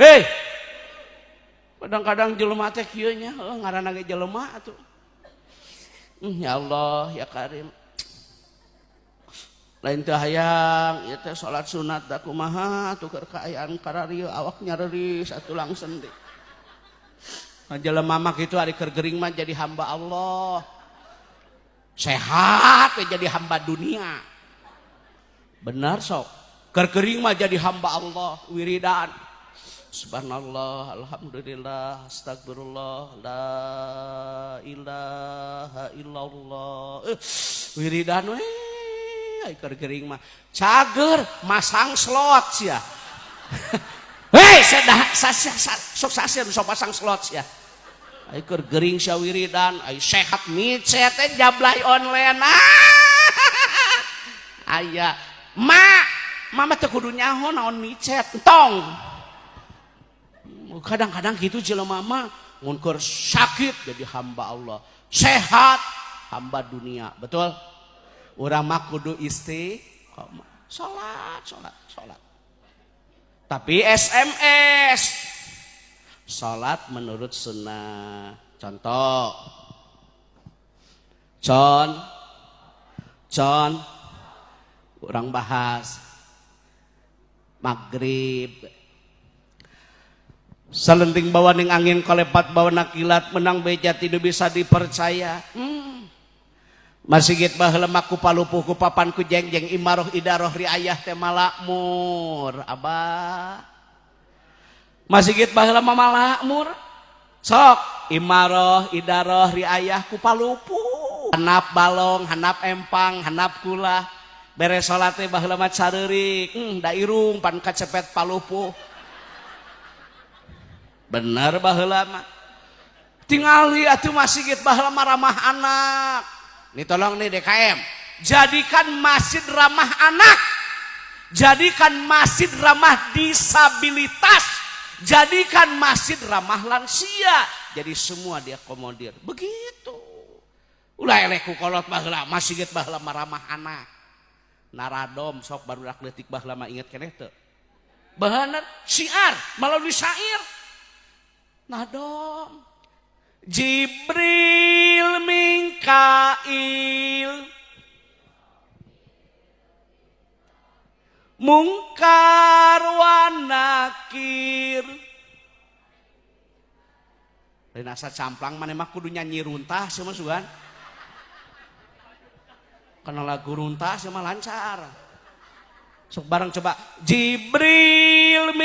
Hei, kadang-kadang jelema teh kieu nya, ngaranna ge jelema atuh. Ya Allah ya Karim. Lain teh hayang ieu teh salat sunat da kumaha atuh keur kaayaan kararieu awak nyareris atuh langsung deui. Jelema mah kitu ari keur gering mah jadi hamba Allah. Sehat jadi hamba dunia. Benar sok. Keur gering mah jadi hamba Allah, wiridan. Subhanallah, alhamdulillah, astagfirullah, la ilaha illallah. Wiridan we, ai keur gering mah cager masang slot sia. Hei, sok sasieun sok pasang slot sia. Ai keur gering sia wiridan, ai sehat micet teh jablay online. Aya, mama teh kudu nyaho naon micet, entong. Kadang-kadang gitu jelema mah mun keur sakit jadi hamba Allah, sehat hamba dunia. Betul? Urang mah kudu istiqomah. Salat. Tapi SMS salat menurut sunnah. Contoh. Urang bahas maghrib salenting bawa ning angin kolepat bawa nakilat menang beja tidak bisa dipercaya. Masjid baheula mah ku palupuh ku papan ku jengjeng imaroh idaroh riayah teh malakmur abah. Masjid baheula mah malakmur sok imaroh idaroh riayah ku palupuh handap balong handap empang handap kula beres salat teh baheula mah careurik da irung pan kacepet palupuh. Bener baheula mah. Tingali atuh masjid baheula mah ramah anak. Nih tolong nih DKM. Jadikan masjid ramah anak. Jadikan masjid ramah disabilitas. Jadikan masjid ramah lansia. Jadi semua diakomodir. Begitu. Ulah eleh ku kolot baheula masjid baheula mah ramah anak. Naradom sok barudak leutik baheula mah inget keneh teu. Baheuna syiar melalui syair. Nadom Jibril Mingkail Mungkar wa Nakir. Lain asa camplang maneh mah kudu nyanyi runtah sia mah sugan. Kana lagu runtah sia mah lancar. Sok bareng coba Jibril